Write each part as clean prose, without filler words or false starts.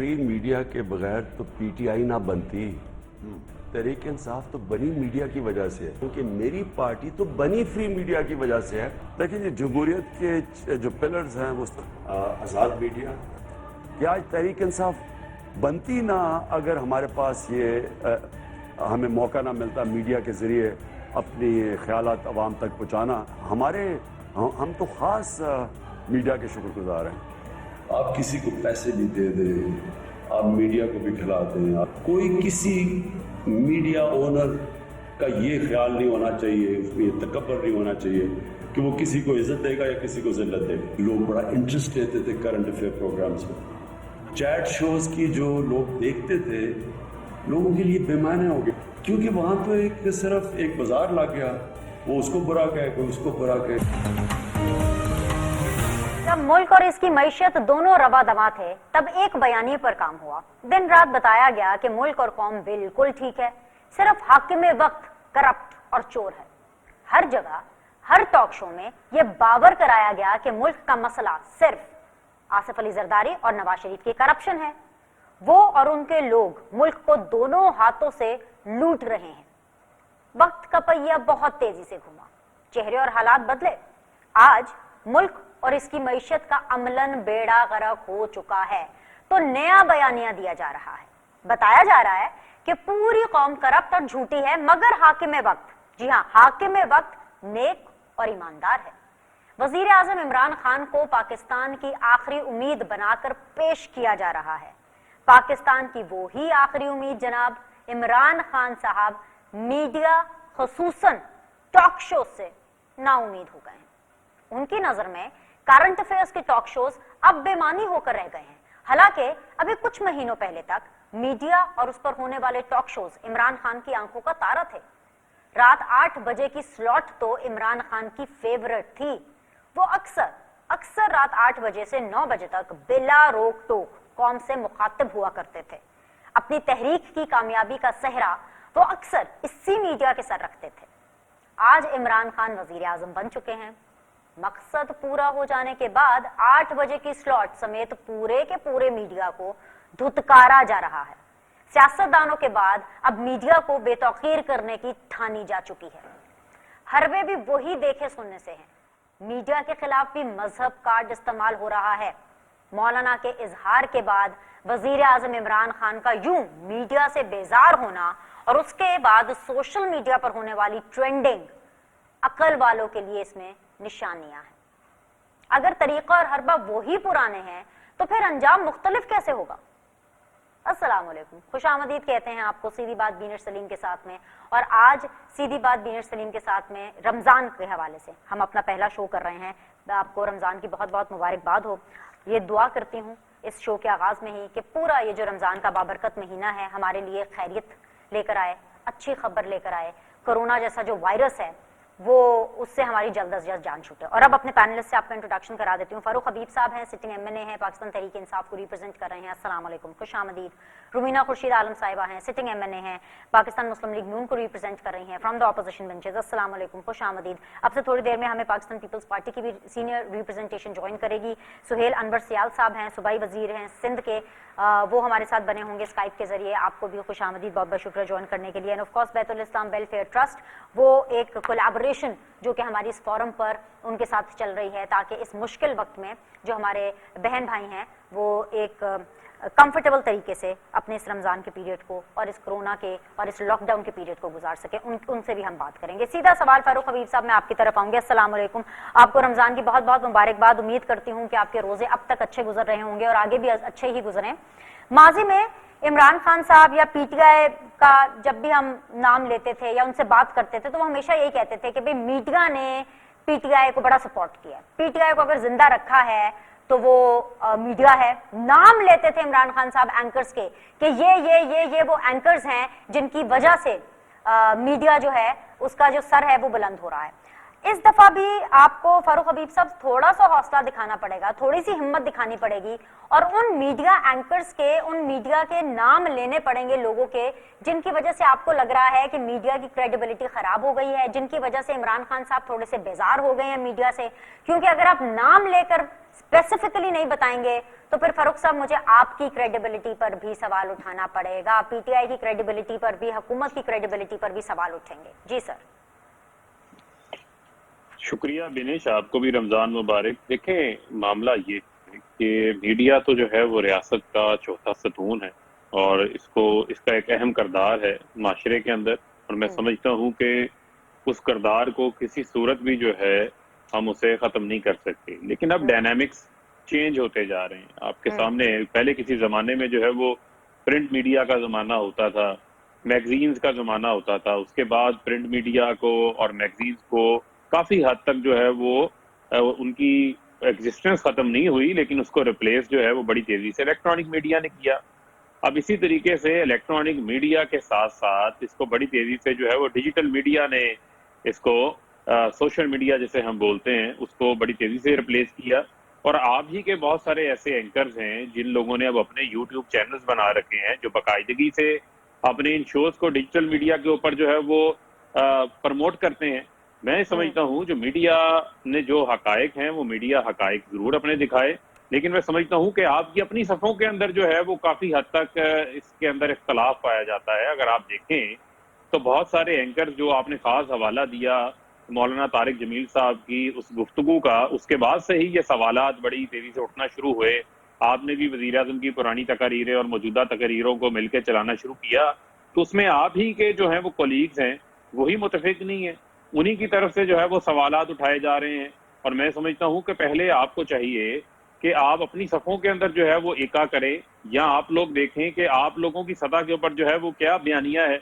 Free media के बगैर तो पीटीआई ना बनती। तहरीक इंसाफ तो बनी मीडिया की वजह से है, क्योंकि मेरी पार्टी तो बनी फ्री मीडिया की वजह से है। देखिए, जमहूरियत के जो पिलर्स हैं वो आज़ाद मीडिया, क्या आज तहरीक इंसाफ बनती ना अगर हमारे पास ये हमें मौका ना मिलता मीडिया के ज़रिए अपनी ख्यालात अवाम तक पहुँचाना। हम तो ख़ास मीडिया के शुक्रगुजार हैं। आप किसी को पैसे भी दे दें, आप मीडिया को भी खिला दें, आप कोई किसी मीडिया ओनर का ये ख्याल नहीं होना चाहिए, उसमें ये तकब्बर नहीं होना चाहिए कि वो किसी को इज्जत देगा या किसी को जिल्लत देगा। लोग बड़ा इंटरेस्ट लेते थे करंट अफेयर प्रोग्राम्स में, चैट शोज की जो लोग देखते थे लोगों के लिए बेमाने हो गए, क्योंकि वहां तो एक सिर्फ एक बाजार लग गया, वो उसको बुरा कहे, कोई उसको बुरा कहे। जब मुल्क और इसकी मईशत दोनों रवा दवा थे, तब एक बयानी पर काम हुआ। दिन रात बताया गया कि मुल्क और कौम बिल्कुल ठीक है, सिर्फ हाकिम वक्त करप्ट और चोर है। हर जगह, हर टॉक शो में यह बावर कराया गया कि मुल्क का मसला सिर्फ आसिफ अली जरदारी और नवाज शरीफ की करप्शन है। वो और उनके लोग मुल्क को दोनों हाथों से लूट रहे हैं। वक्त का पहिया बहुत तेजी से घुमा, चेहरे और हालात बदले। आज मुल्क और इसकी मईशत का अमलन बेड़ा गर्क हो चुका है, तो नया बयानिया दिया जा रहा है। बताया जा रहा है कि पूरी कौम करप्ट और झूठी है, मगर हाकिम वक्त, जी हाँ, हाकिम वक्त नेक और ईमानदार है। वजीर आजम इमरान खान को पाकिस्तान की आखिरी उम्मीद बनाकर पेश किया जा रहा है। पाकिस्तान की वो ही आखिरी उम्मीद जनाब इमरान खान साहब मीडिया खुसूसन टॉक शो से नाउमीद हो गए हैं। उनकी नजर में करंट अफेयर्स के टॉक शोज अब बेमानी होकर रह गए हैं। हालांकि अभी कुछ महीनों पहले तक मीडिया और उस पर होने वाले टॉक शोज इमरान खान की आंखों का तारा थे। रात 8 बजे की स्लॉट तो इमरान खान की फेवरेट थी। वो अक्सर रात 8 बजे से 9 बजे तक बिला रोक टोक कौम से मुखातिब हुआ करते थे। अपनी तहरीक की कामयाबी का सेहरा वो अक्सर इसी मीडिया के सर रखते थे। आज इमरान खान वजीर आजम बन चुके हैं। मकसद पूरा हो जाने के बाद 8 बजे की स्लॉट समेत पूरे के पूरे मीडिया को धुतकारा जा रहा है। सियासतदानों के बाद अब मीडिया को बेतौकीर करने की ठानी जा चुकी है। हरबे भी वही देखे सुनने से हैं। मीडिया के खिलाफ भी मजहब कार्ड इस्तेमाल हो रहा है। मौलाना के इजहार के बाद वजीर आजम इमरान खान का यूं मीडिया से बेजार होना और उसके बाद सोशल मीडिया पर होने वाली ट्रेंडिंग अकल वालों के लिए इसमें निशानियां हैं। अगर तरीका और हरबा वही पुराने हैं तो फिर अंजाम मुख्तलिफ कैसे होगा। अस्सलाम वालेकुम, खुशामदीद कहते हैं आपको सीधी बात बीनर सलीम के साथ में। और आज सीधी बात बीनर सलीम के साथ में रमजान के हवाले से हम अपना पहला शो कर रहे हैं। आपको रमजान की बहुत बहुत मुबारकबाद हो। ये दुआ करती हूँ इस शो के आगाज में ही कि पूरा ये जो रमजान का बाबरकत महीना है हमारे लिए खैरियत लेकर आए, अच्छी खबर लेकर आए। कोरोना जैसा जो वायरस है वो उससे हमारी जल्द अज जल्द जान छूटे। और अब अपने पैनलिस्ट से आपका इंट्रोडक्शन करा देती हूँ। फारूक हबीब साहब हैं, सिटिंग एमएनए हैं, पाकिस्तान तहरीक इंसाफ को रिप्रेजेंट कर रहे हैं। अस्सलाम वालेकुम, खुशामदीद। रुमीना खुर्शीद आलम साहिबा हैं, सिटिंग एमएनए हैं, पाकिस्तान मुस्लिम लीग नून को रिप्रेजेंट कर रही हैं फ्रॉम द ऑपोजिशन बेंचेस। अस्सलाम वालेकुम, खुशामदीद। अब से थोड़ी देर में हमें पाकिस्तान पीपल्स पार्टी की भी सीनियर रिप्रेजेंटेशन ज्वाइन करेगी। सुहेल अनवर सियाल साहब हैं, सूबाई वजीर हैं सिंध के, वो हमारे साथ बने होंगे स्काइप के जरिए। आपको भी खुशामदीद, बहुत बहुत शुक्रिया ज्वाइन करने के लिए। End of course Betul Islam welfare trust, वो एक कोलैबोरेशन जो कि हमारी इस फोरम पर उनके साथ चल रही है, ताकि इस मुश्किल वक्त में जो हमारे बहन भाई हैं वो एक कंफर्टेबल तरीके से अपने इस रमजान के पीरियड को और इस कोरोना के और इस लॉकडाउन के पीरियड को गुजार सके, उनसे भी हम बात करेंगे। सीधा सवाल फारूक हबीब साहब, मैं आपकी तरफ आऊंगी। अस्सलाम वालेकुम, आपको रमजान की बहुत बहुत मुबारकबाद। उम्मीद करती हूँ कि आपके रोजे अब तक अच्छे गुजर रहे होंगे और आगे भी अच्छे ही गुजरें। माजी में इमरान खान साहब या पीटीआई का जब भी हम नाम लेते थे या उनसे बात करते थे तो वो हमेशा यही कहते थे कि भाई मीडिया ने पीटीआई को बड़ा सपोर्ट किया है, पीटीआई को अगर जिंदा रखा है तो वो मीडिया है। नाम लेते थे इमरान खान साहब एंकर्स के कि ये वो एंकर्स हैं जिनकी वजह से मीडिया जो है उसका जो सर है वो बुलंद हो रहा है। इस दफा भी आपको फारूक हबीब साहब थोड़ा सा हौसला दिखाना पड़ेगा, थोड़ी सी हिम्मत दिखानी पड़ेगी और उन मीडिया एंकर्स के, उन मीडिया के नाम लेने पड़ेंगे लोगों के जिनकी वजह से आपको लग रहा है कि मीडिया की क्रेडिबिलिटी खराब हो गई है, जिनकी वजह से इमरान खान साहब थोड़े से बेजार हो गए हैं मीडिया से। क्योंकि अगर आप नाम लेकर स्पेसिफिकली नहीं बताएंगे तो फिर फारूक साहब मुझे आपकी क्रेडिबिलिटी पर भी सवाल उठाना पड़ेगा, पीटीआई की क्रेडिबिलिटी पर भी, हुकूमत की क्रेडिबिलिटी पर भी सवाल उठेंगे। जी सर। शुक्रिया बिनेश, आपको भी रमजान मुबारक। देखें, मामला ये है कि मीडिया तो जो है वो रियासत का चौथा सतून है और इसका एक अहम किरदार है माशरे के अंदर, और मैं समझता हूँ कि उस किरदार को किसी सूरत भी जो है हम उसे खत्म नहीं कर सकते। लेकिन अब डायनामिक्स चेंज होते जा रहे हैं आपके सामने। पहले किसी जमाने में जो है वो प्रिंट मीडिया का जमाना होता था, मैगजीन्स का जमाना होता था, उसके बाद प्रिंट मीडिया को और मैगजीन्स को काफी हद तक जो है वो उनकी एग्जिस्टेंस खत्म नहीं हुई, लेकिन उसको रिप्लेस जो है वो बड़ी तेजी से इलेक्ट्रॉनिक मीडिया ने किया। अब इसी तरीके से इलेक्ट्रॉनिक मीडिया के साथ साथ इसको बड़ी तेजी से जो है वो डिजिटल मीडिया ने इसको सोशल मीडिया जिसे हम बोलते हैं उसको बड़ी तेजी से रिप्लेस किया। और आप ही के बहुत सारे ऐसे एंकर्स हैं जिन लोगों ने अब अपने यूट्यूब चैनल्स बना रखे हैं जो बाकायदगी से अपने इन शोज को डिजिटल मीडिया के ऊपर जो है वो प्रमोट करते हैं। मैं समझता हूँ जो मीडिया ने जो हकायक हैं वो मीडिया हकायक जरूर अपने दिखाए, लेकिन मैं समझता हूँ कि आपकी अपनी सफ़ों के अंदर जो है वो काफी हद तक इसके अंदर इख्तलाफ पाया जाता है। अगर आप देखें तो बहुत सारे एंकर जो आपने खास हवाला दिया मौलाना तारिक जमील साहब की उस गुफ्तगू का, उसके बाद से ही ये सवालात बड़ी तेजी से उठना शुरू हुए। आपने भी वजीर आज़म की पुरानी तकारीरें और मौजूदा तकारीरों को मिलकर चलाना शुरू किया, तो उसमें आप ही के जो है वो कोलीग्स हैं वही मुतफिक नहीं है, उन्हीं की तरफ से जो है वो सवालात उठाए जा रहे हैं। और मैं समझता हूँ कि पहले आपको चाहिए कि आप अपनी सफ़ों के अंदर जो है वो एका करें, या आप लोग देखें कि आप लोगों की सतह के ऊपर जो है वो क्या बयानिया है,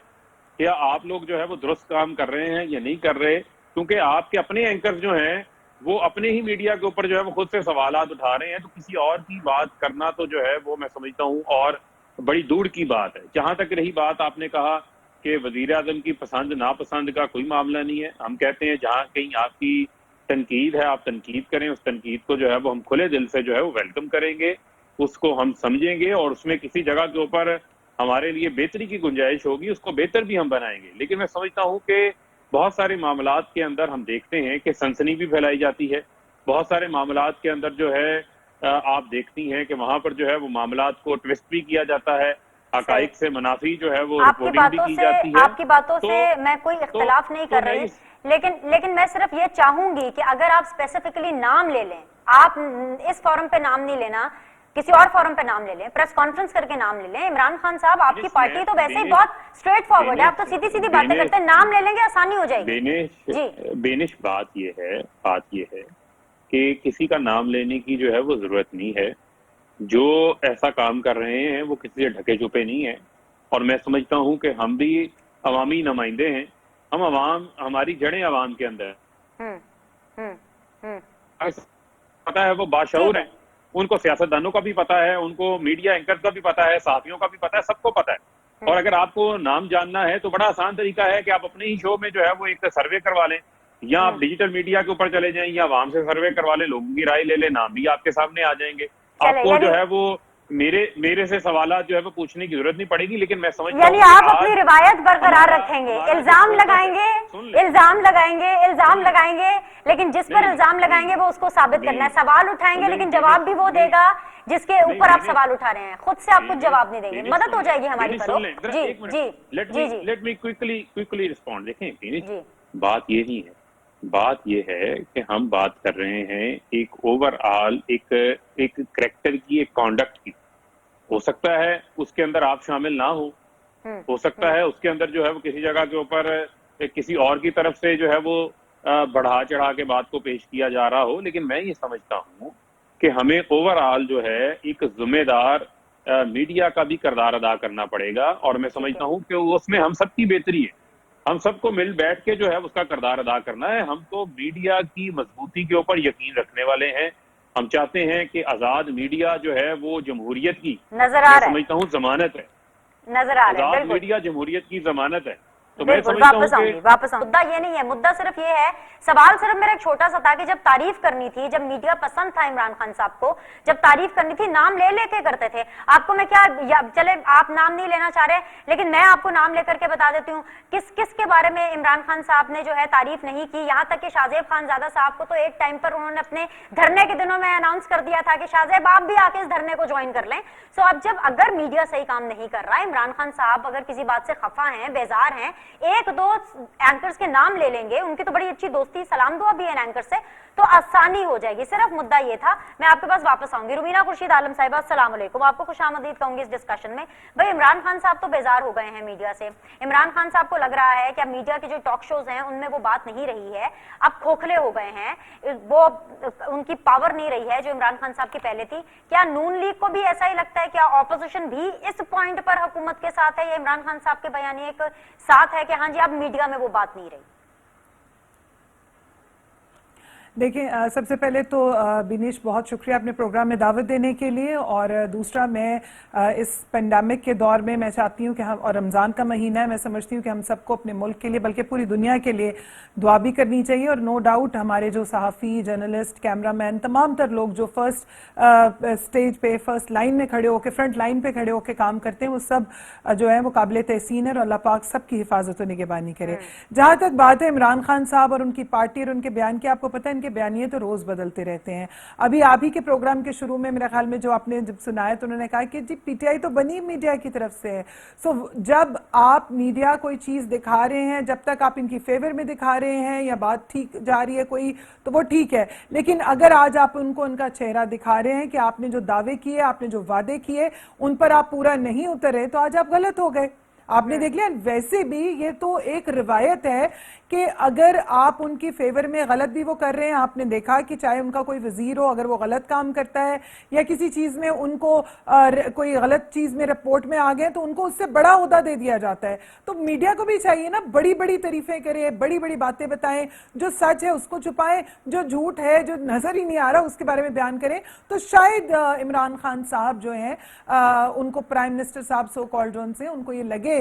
क्या आप लोग जो है वो दुरुस्त काम कर रहे हैं या नहीं कर रहे। क्योंकि आपके अपने एंकर्स जो हैं वो अपने ही मीडिया के ऊपर जो है वो खुद से सवालात उठा रहे हैं, तो किसी और की बात करना तो जो है वो मैं समझता हूँ और बड़ी दूर की बात है। जहां तक रही बात, आपने कहा कि वजीर आज़म की पसंद नापसंद का कोई मामला नहीं है। हम कहते हैं जहां कहीं आपकी तनकीद है आप तनकीद करें, उस तनकीद को जो है वो हम खुले दिल से जो है वो वेलकम करेंगे, उसको हम समझेंगे और उसमें किसी जगह के ऊपर हमारे लिए बेहतरी की गुंजाइश होगी उसको बेहतर भी हम बनाएंगे। लेकिन मैं समझता हूँ कि बहुत सारे मामलात के अंदर हम देखते हैं कि सनसनी भी फैलाई जाती है। बहुत सारे मामलात के अंदर जो है आप देखती हैं कि वहां पर जो है वो मामलात को ट्विस्ट भी किया जाता है, हकाइक से मुनाफी जो है वो रिपोर्टिंग भी की जाती है। आपकी बातों से मैं कोई इख्तिलाफ नहीं कर रही, लेकिन मैं सिर्फ ये चाहूंगी कि अगर आप स्पेसिफिकली नाम ले लें, आप इस फोरम पे नाम नहीं लेना, किसी और फोरम पे नाम ले लें, प्रेस कॉन्फ्रेंस करके नाम ले लें। इमरान खान साहब, आपकी पार्टी तो वैसे ही बहुत स्ट्रेट फॉरवर्ड है, आप तो सीधी सीधी बातें करते हैं, नाम ले लेंगे आसानी हो जाएगी। बेनिश बात ये है कि किसी का नाम लेने की जो है वो जरूरत नहीं है। जो ऐसा काम कर रहे हैं वो किसी से ढके छुपे नहीं है, और मैं समझता हूँ कि हम भी अवामी नुमाइंदे हैं। हम अवाम, हमारी जड़ें अवाम के अंदर पता है, वो बाशऊर है, उनको सियासतदानों का भी पता है, उनको मीडिया एंकर्स का भी पता है, सहाफियों का भी पता है, सबको पता है। और अगर आपको नाम जानना है तो बड़ा आसान तरीका है कि आप अपने ही शो में जो है वो एक सर्वे करवा लें, या आप डिजिटल मीडिया के ऊपर चले जाएं, या आवाम से सर्वे करवा लें, लोगों की राय ले लें, नाम भी आपके सामने आ जाएंगे। आपको जो है वो मेरे से सवालात जो है वो पूछने की जरूरत नहीं पड़ेगी। लेकिन मैं समझता हूं यानी आप अपनी रिवायत बरकरार रखेंगे, इल्जाम लगाएंगे, लेकिन जिस पर इल्जाम लगाएंगे वो उसको साबित करना है, सवाल उठाएंगे लेकिन जवाब भी वो देगा जिसके ऊपर आप सवाल उठा रहे हैं, खुद से आप कुछ जवाब नहीं देंगे। मदद हो जाएगी हमारी। Let me quickly respond. देखें, बात ये नहीं है, बात यह है कि हम बात कर रहे हैं एक ओवरऑल एक करैक्टर की, एक कॉन्डक्ट की। हो सकता है उसके अंदर आप शामिल ना हो सकता है उसके अंदर जो है वो किसी जगह के ऊपर किसी और की तरफ से जो है वो बढ़ा चढ़ा के बात को पेश किया जा रहा हो। लेकिन मैं ये समझता हूँ कि हमें ओवरऑल जो है एक जिम्मेदार मीडिया का भी किरदार अदा करना पड़ेगा, और मैं समझता हूँ कि उसमें हम सबकी बेहतरी है, हम सबको मिल बैठ के जो है उसका किरदार अदा करना है। हम तो मीडिया की मजबूती के ऊपर यकीन रखने वाले हैं। हम चाहते हैं कि आजाद मीडिया जो है वो जमहूरियत की, नजर आ रहा है, समझता हूँ जमानत है, नजर आ रहा है, आजाद मीडिया जमहूरियत की जमानत है। तो मैं बिल्कुल, समझता हूँ वापस कि आऊंगी, वापस आऊंगी। मुद्दा ये नहीं है, मुद्दा सिर्फ ये है, सवाल सिर्फ मेरा एक छोटा सा था कि जब तारीफ करनी थी, जब मीडिया पसंद था इमरान खान साहब को, जब तारीफ करनी थी, नाम ले लेके करते थे। आपको मैं क्या, चले आप नाम नहीं लेना चाह रहे, लेकिन मैं आपको नाम लेकर के बता देती हूँ किस किस के बारे में इमरान खान साहब ने जो है तारीफ नहीं की। यहाँ तक कि शाहजेब खानजादा साहब को तो एक टाइम पर उन्होंने अपने धरने के दिनों में अनाउंस कर दिया था कि शाहजेब आप भी आके इस धरने को ज्वाइन कर लें। सो अब जब अगर मीडिया सही काम नहीं कर रहा है, इमरान खान साहब अगर किसी बात से खफा हैं, बेजार हैं, एक दो एंकर्स के नाम ले लेंगे, उनकी तो बड़ी अच्छी दोस्ती सलाम दुआ भी है एंकर से, तो आसानी हो जाएगी। सिर्फ मुद्दा ये था। मैं आपके पास वापस आऊंगी। रुबीना खुर्शीद आलम साहिबा, अस्सलाम वालेकुम, आपको खुशामदीद कहूंगी इस डिस्कशन में। भाई इमरान खान साहब तो बेजार हो गए हैं मीडिया से। इमरान खान साहब को लग रहा है कि अब मीडिया की जो टॉक शोज हैं उनमें वो बात नहीं रही है, अब खोखले हो गए हैं, वो उनकी पावर नहीं रही है जो इमरान खान साहब की पहले थी। क्या नून लीग को भी ऐसा ही लगता है? क्या ऑपोजिशन भी इस पॉइंट पर हुकूमत के साथ है, या इमरान खान साहब के बयानिए के साथ है कि हाँ जी अब मीडिया में वो बात नहीं रही? देखिए, सबसे पहले तो बिनेश बहुत शुक्रिया अपने प्रोग्राम में दावत देने के लिए, और दूसरा मैं इस पेंडेमिक के दौर में मैं चाहती हूँ कि हम, और रमज़ान का महीना है, मैं समझती हूँ कि हम सबको अपने मुल्क के लिए बल्कि पूरी दुनिया के लिए दुआ भी करनी चाहिए। और नो डाउट हमारे जो सहाफ़ी, जर्नलिस्ट, कैमरामैन, तमाम तर लोग जो फर्स्ट स्टेज पे, फर्स्ट लाइन में खड़े होकर, फ्रंट लाइन पे खड़े होकर काम करते हैं, वो सब जो है वो काबिल तहसीन है, और अल्लाह पाक सबकी हिफाजत और निगहबानी करे। जहाँ तक बात है इमरान खान साहब और उनकी पार्टी और उनके बयान की, आपको पता है इनके बयानिए तो रोज बदलते रहते हैं। अभी आप ही के प्रोग्राम के शुरू में मेरे ख्याल में जो आपने जब सुनाया तो उन्होंने कहा कि जी पीटीआई तो बनी मीडिया की तरफ से है। सो जब आप मीडिया कोई चीज दिखा रहे हैं, जब तक आप इनकी फेवर में दिखा रहे हैं या बात ठीक जा रही है कोई, तो वो ठीक है। लेकिन अगर आज आप उनको उनका चेहरा दिखा रहे हैं कि आपने जो दावे किए, आपने जो वादे किए, उन पर आप पूरा नहीं उतरे, तो आज आप गलत हो गए। आपने देख लिया। वैसे भी ये तो एक रिवायत है कि अगर आप उनकी फेवर में गलत भी वो कर रहे हैं, आपने देखा कि चाहे उनका कोई वजीर हो, अगर वो गलत काम करता है या किसी चीज में उनको कोई गलत चीज में रिपोर्ट में आ गए, तो उनको उससे बड़ा ओहदा दे दिया जाता है। तो मीडिया को भी चाहिए ना, बड़ी बड़ी तारीफें करें, बड़ी बड़ी बातें बताएं, जो सच है उसको छुपाएं, जो झूठ है, जो नजर ही नहीं आ रहा उसके बारे में बयान करें। तो शायद इमरान खान साहब जो हैं, उनको प्राइम मिनिस्टर साहब सो कॉल्ड जोन से उनको ये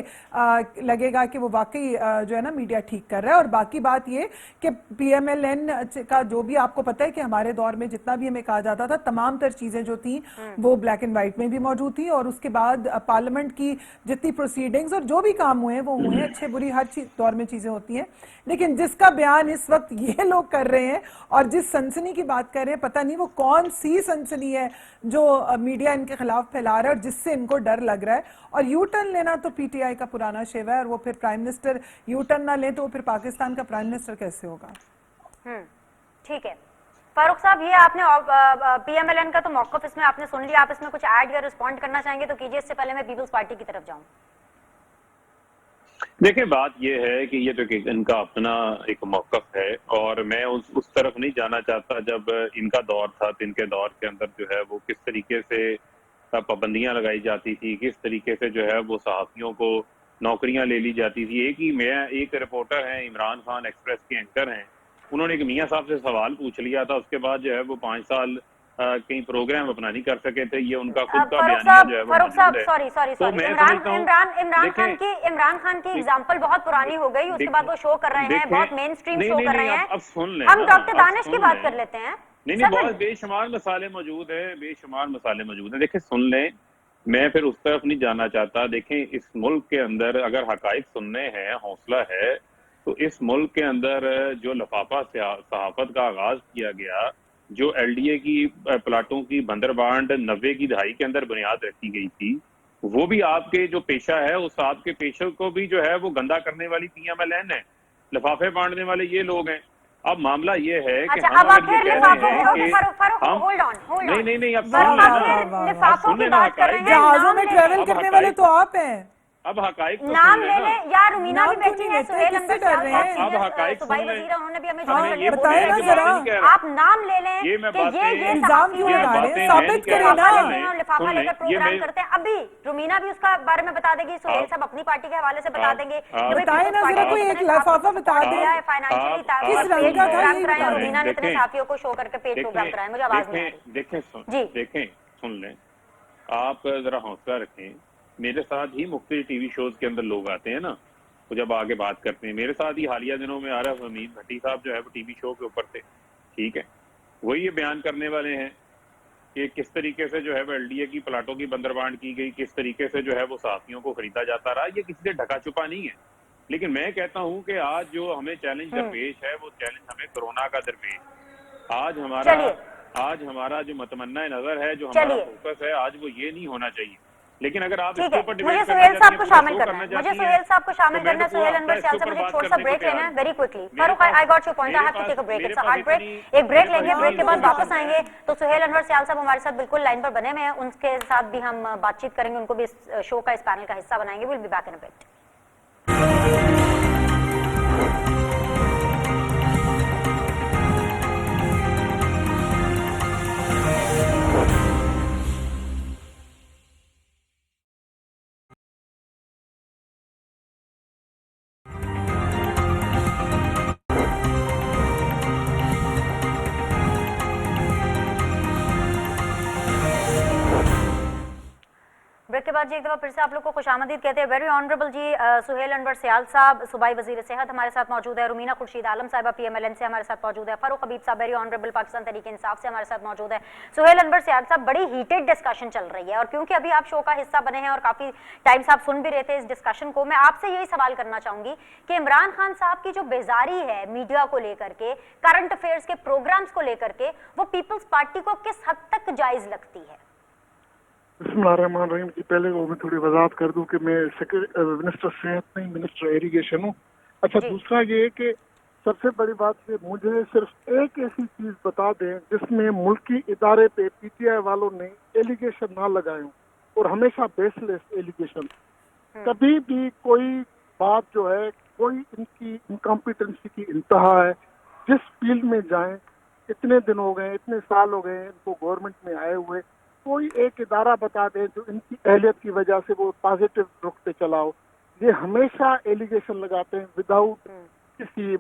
लगेगा कि वो वाकई जो है ना मीडिया ठीक कर रहा है। और बाकी बात ये कि पीएमएलएन का जो भी आपको पता है कि हमारे दौर में जितना भी हमें कहा जाता था, तमाम तर चीजें जो थी वो ब्लैक एंड व्हाइट में भी मौजूद थी, और उसके बाद पार्लियामेंट की जितनी प्रोसीडिंग्स और जो भी काम हुए वो हुए, अच्छे बुरी हर चीज दौर में चीजें होती हैं। लेकिन जिसका बयान इस वक्त ये लोग कर रहे हैं और जिस सनसनी की बात कर रहे हैं, पता नहीं वो कौन सी सनसनी है जो मीडिया इनके खिलाफ फैला रहा है और जिससे इनको डर लग रहा है। और यू टर्न लेना तो पीटीआई का पुराना शेवा है, और वो फिर प्राइम मिनिस्टर यू टर्न ना ले तो वो फिर पाकिस्तान का प्राइम मिनिस्टर कैसे होगा? ठीक है फारूक साहब, ये आपने पीएमएलएन का तो मौक़िफ़ इसमें आपने सुन लिया, आप इसमें कुछ ऐड या रिस्पॉन्ड करना चाहेंगे तो कीजिए, इससे पहले मैं पीपल्स पार्टी की तरफ जाऊं। देखिए, बात यह है कि ये तो इनका अपना एक मौक़िफ़ है, और मैं उस तरफ नहीं जाना चाहता। जब इनका दौर था तो इनके दौर के अंदर जो है वो किस तरीके से पाबंदियां लगाई जाती थी, किस तरीके से जो है वो सहाफ़ियों को नौकरियां ले ली जाती थी। एक रिपोर्टर हैं, इमरान खान एक्सप्रेस के एंकर हैं, उन्होंने एक मियाँ साहब से सवाल पूछ लिया था, उसके बाद जो है वो 5 साल कहीं प्रोग्राम अपना नहीं कर सके थे। ये उनका खुद का बयानिया जो है वो मौजूद है। सॉरी तो मैं समझता हूं, इमरान खान की एग्जांपल बहुत पुरानी हो गई, उसके बाद वो शो कर रहे हैं, बहुत मेन स्ट्रीम शो कर रहे हैं। अब सुन लें, हम डॉक्टर दानिश की बात कर लेते हैं। नहीं, बहुत बेशुमार मसाले मौजूद है, बेशुमार मसाले मौजूद है। देखिए, सुन लें, मैं फिर उस तरफ नहीं जाना चाहता। देखें, इस मुल्क के अंदर अगर हकाइक सुनने हैं, हौसला है, तो इस मुल्क के अंदर जो लफाफा सहाफत का आगाज किया गया, जो एलडीए की प्लाटों की बंदरबांड 90 की दहाई के अंदर बुनियाद रखी गई थी, वो भी आपके जो पेशा है, उस आपके पेशे को भी जो है वो गंदा करने वाली पीएमएलएन है, लिफाफे बांटने वाले ये लोग हैं। अब मामला ये है कि हम अगर ये कह रहे हैं कि हम नहीं अब सुन लेना, जहाजों में ट्रेवल करने वाले तो आप हैं। अब हकाइक तो नाम ले ले यार, रुमीना भी बैठी है, सुहेल किससे डर रहे हैं? अब हकाइक सुन लें, उन्होंने भी हमें ये बताएं ना जरा, आप नाम ले लें ये मैं कि बातें ये इल्जाम क्यों लगा रहे हैं? साबित करें ना। लिफाफा लेकर प्रोग्राम करते हैं। अभी रुमीना भी उसका बारे में बता देगी, सुहेल साहब अपनी पार्टी के हवाले से बता देंगे। बताएं ना जरा, कोई एक लिफाफा बता दें फाइनेंशियली किस रंग का था, ये कराया, रुमीना ने इतने साथियों को शो करके पेड प्रोग्राम कराया, मुझे आवाज नहीं आ रही। देखें, सुन लें, आप जरा हौसला रखें। मेरे साथ ही मुख्तलिफ टीवी शोज के अंदर लोग आते हैं ना, वो जब आगे बात करते हैं। मेरे साथ ही हालिया दिनों में आरिफ हमीद भट्टी साहब जो है वो टीवी शो के ऊपर थे, ठीक है, वही ये बयान करने वाले हैं कि किस तरीके से जो है वो एलडीए की प्लाटों की बंदरबांट की गई, किस तरीके से जो है वो सहाफियों को खरीदा जाता रहा। ये किसी से ढका छुपा नहीं है। लेकिन मैं कहता हूं कि आज जो हमें चैलेंज दरपेश है वो चैलेंज हमें कोरोना का दरपेश। आज हमारा जो मतमन्ना नजर है, जो हमारा फोकस है, आज वो ये नहीं होना चाहिए। लेकिन अगर आप इसके ऊपर मुझे सुहेल साहब को शामिल करना है, सुहेल अनवर सियाल साहब, मुझे छोटा सा ब्रेक लेना है very quickly. Farooq, I got your point, I have to take a break, it's a hard break. एक ब्रेक लेंगे, ब्रेक के बाद वापस आएंगे तो सुहेल अनवर सियाल साहब हमारे साथ बिल्कुल लाइन पर बने हुए हैं, उनके साथ भी हम बातचीत करेंगे, उनको भी इस शो का, इस पैनल का हिस्सा बनाएंगे। Will be back in a bit. Break के बाद जी एक दफा फिर से आप लोग को खुशामदीद कहते हैं। वेरी ऑनरेबल जी सुहेल अनवर सियाल साहब, सूबाई वजीर सेहत हमारे साथ मौजूद है, रुमीना खुर्शीद आलम साहिबा PMLN से हमारे साथ मौजूद है, फारूक हबीब साहब वेरी ऑनरेबल पाकिस्तान तहरीक इंसाफ से हमारे साथ मौजूद है। सुहेल अनवर सियाल साहब, बड़ी हीटेड डिस्कशन चल रही है और क्योंकि अभी आप शो का हिस्सा बने हैं और काफी टाइम से आप सुन भी रहे थे इस डिस्कशन को, मैं आपसे यही सवाल करना चाहूंगी कि इमरान खान साहब की जो बेजारी है मीडिया को लेकर के, करंट अफेयर्स के प्रोग्राम्स को लेकर के, वो पीपल्स पार्टी को किस हद तक जायज लगती है? बिस्मिल्लाहिर्रहमानिर्रहीम जी, पहले वो मैं थोड़ी वजाहत कर दूं कि मैं मिनिस्टर सेहत नहीं, मिनिस्टर इरिगेशन हूँ। अच्छा, दूसरा ये है कि सबसे बड़ी बात ये, मुझे सिर्फ एक ऐसी चीज बता दें जिसमें मुल्की इदारे पे PTI वालों ने एलिगेशन ना लगाए हों, और हमेशा बेसलेस एलिगेशन। कभी भी कोई बात जो है, कोई इनकी इनकॉम्पिटेंसी की इंतहा है। जिस फील्ड में जाएं, इतने दिन हो गए, इतने साल हो गए इनको गवर्नमेंट में आए हुए, कोई एक इदारा बता दे जो इनकी अहलियत की वजह से वो पॉजिटिव रुख पे चला हो। ये हमेशा एलिगेशन लगाते हैं विदाउट किसी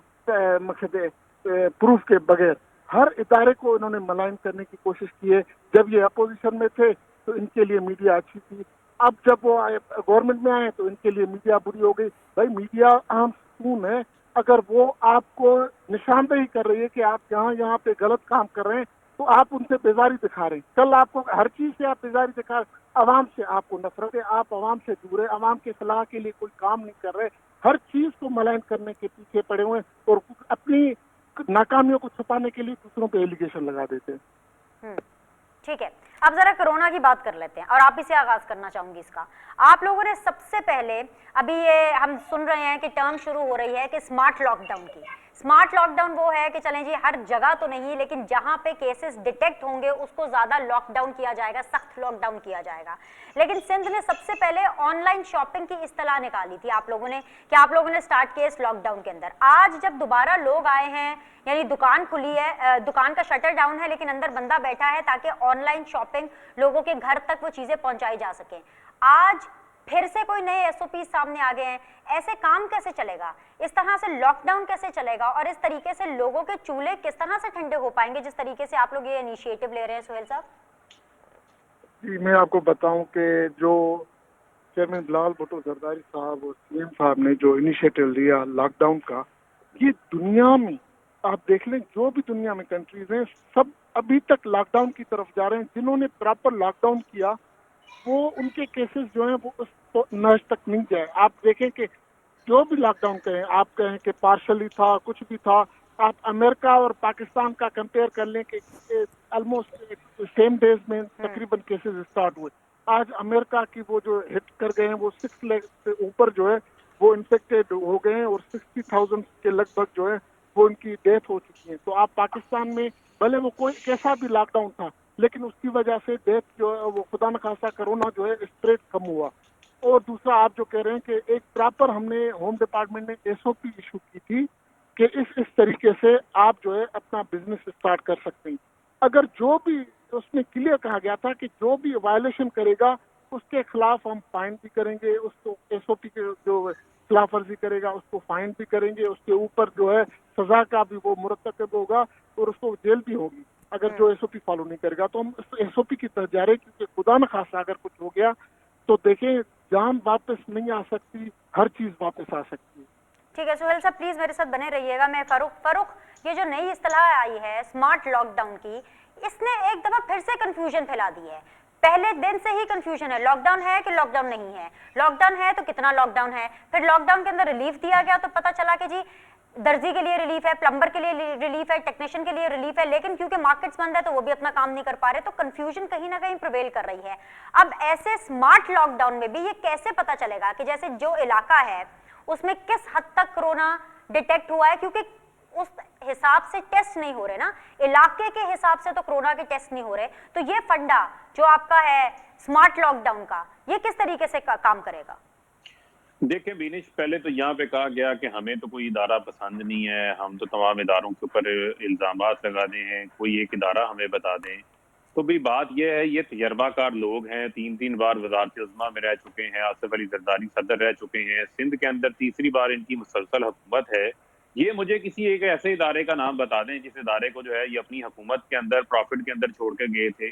मकसद प्रूफ के बगैर। हर इदारे को इन्होंने मलाइन करने की कोशिश की है। जब ये अपोजिशन में थे तो इनके लिए मीडिया अच्छी थी, अब जब वो गवर्नमेंट में आए तो इनके लिए मीडिया बुरी हो गई। भाई, मीडिया अहम सुकून है। अगर वो आपको निशानदेही कर रही है कि आप यहाँ पे गलत काम कर रहे हैं तो आप उनसे बेजारी दिखा रहे हैं। कल आपको हर चीज से आप बेजारी दिखा रहे, अवाम से आपको नफरत है, आप अवाम से दूर है, अवाम के फलाह के लिए कोई काम नहीं कर रहे, हर चीज को मलाइन करने के पीछे पड़े हुए हैं और अपनी नाकामियों को छुपाने के लिए दूसरों पे एलिगेशन लगा देते हैं। ठीक है, अब जरा कोरोना की बात कर लेते हैं और आप ही से आगाज करना चाहूंगी इसका। आप लोगों ने सबसे पहले, अभी ये हम सुन रहे हैं कि टर्म शुरू हो रही है कि स्मार्ट लॉकडाउन की। स्मार्ट लॉकडाउन वो है कि चलें जी हर जगह तो नहीं, लेकिन जहां पे केसेस डिटेक्ट होंगे उसको ज्यादा लॉकडाउन किया जाएगा, सख्त लॉकडाउन किया जाएगा। लेकिन सिंध ने सबसे पहले ऑनलाइन शॉपिंग की इस्तलाह निकाली थी आप लोगों ने, कि आप लोगों ने स्टार्ट किया इस लॉकडाउन के अंदर। आज जब दोबारा लोग आए हैं, यानी दुकान खुली है, दुकान का शटर डाउन है लेकिन अंदर बंदा बैठा है ताकि ऑनलाइन शॉपिंग लोगों के घर तक वो चीजें पहुंचाई जा सके। आज फिर से कोई नए SOP सामने आ गए हैं। ऐसे काम कैसे चलेगा? इस तरह से लॉकडाउन कैसे चलेगा? और इस तरीके से लोगों के चूल्हे किस तरह से ठंडे हो पाएंगे जिस तरीके से आप लोग ये इनिशिएटिव ले रहे हैं? सुहेल साहब जी, मैं आपको बताऊं कि जो चेयरमैन बिलावल भुट्टो जरदारी साहब और CM साहब ने जो इनिशिएटिव लिया लॉकडाउन का, ये दुनिया में आप देख लें, जो भी दुनिया में कंट्रीज हैं सब अभी तक लॉकडाउन की तरफ जा रहे हैं। जिन्होंने प्रॉपर लॉकडाउन किया वो उनके केसेस जो हैं वो उस तो नज तक नहीं जाए। आप देखें कि जो भी लॉकडाउन करें, आप कहें कि पार्शली था, कुछ भी था, आप अमेरिका और पाकिस्तान का कंपेयर कर लें कि ऑलमोस्ट सेम डेज में तकरीबन केसेस स्टार्ट हुए। आज अमेरिका की वो जो हिट कर गए हैं वो 6 लाख से ऊपर जो है वो इन्फेक्टेड हो गए हैं और 60,000 के लगभग जो है वो उनकी डेथ हो चुकी है। तो आप पाकिस्तान में भले वो कोई कैसा भी लॉकडाउन था लेकिन उसकी वजह से डेथ जो है वो खुदा न खासा कोरोना जो है स्प्रेड कम हुआ। और दूसरा आप जो कह रहे हैं कि एक प्रॉपर हमने होम डिपार्टमेंट ने SOP इशू की थी कि इस तरीके से आप जो है अपना बिजनेस स्टार्ट कर सकते हैं। अगर जो भी उसमें क्लियर कहा गया था कि जो भी वायलेशन करेगा उसके खिलाफ हम फाइन भी करेंगे, उसको SOP के जो खिलाफ वर्जी करेगा उसको फाइन भी करेंगे, उसके ऊपर जो है सजा का भी वो मुरतकब होगा और उसको जेल भी होगी अगर जो SOP फॉलो नहीं करेगा। तो हम SOP की तरफ जा रहे हैं क्योंकि खुदा न खासा अगर कुछ हो गया तो देखें जान वापस नहीं आ सकती, हर चीज वापस आ सकती है। ठीक है सुहेल साहब, प्लीज मेरे साथ बने रहिएगा। मैं फारूक, ये जो नई इस्तेलाह आई है स्मार्ट लॉकडाउन की, इसने एक दफा फिर से कंफ्यूजन फैला दी है। पहले दिन से ही कंफ्यूजन है, लॉकडाउन है कि लॉकडाउन नहीं है, लॉकडाउन है तो कितना लॉकडाउन है। फिर लॉकडाउन के अंदर रिलीफ दिया गया तो पता चला कि जी दर्जी के लिए रिलीफ है, प्लम्बर के लिए रिलीफ है, टेक्नीशियन के लिए रिलीफ है, लेकिन क्योंकि मार्केट्स बंद है तो वो भी अपना काम नहीं कर पा रहे, तो कंफ्यूजन कहीं ना कहीं प्रिवेल कर रही है। अब ऐसे स्मार्ट लॉकडाउन में भी ये कैसे पता चलेगा कि जैसे जो इलाका है उसमें किस हद तक कोरोना डिटेक्ट हुआ है, क्योंकि उस हिसाब से टेस्ट नहीं हो रहे ना, इलाके के हिसाब से तो कोरोना के टेस्ट नहीं हो रहे। तो ये फंडा जो आपका है स्मार्ट लॉकडाउन का, ये किस तरीके से काम करेगा? देखिए बीनिश, पहले तो यहाँ पे कहा गया कि हमें तो कोई इदारा पसंद नहीं है, हम तो तमाम इदारों के ऊपर इल्जामात लगा दें हैं, कोई एक इदारा हमें बता दें। तो भाई बात यह है, ये तजर्बाकार लोग हैं, 3 बार वज़ारत उज़्मा में रह चुके हैं, आसिफ अली जरदारी सदर रह चुके हैं, सिंध के अंदर तीसरी बार इनकी मुसलसल हुकूमत है। ये मुझे किसी एक ऐसे इदारे का नाम बता दें जिस इदारे को जो है ये अपनी हुकूमत के अंदर प्रॉफिट के अंदर छोड़ के गए थे।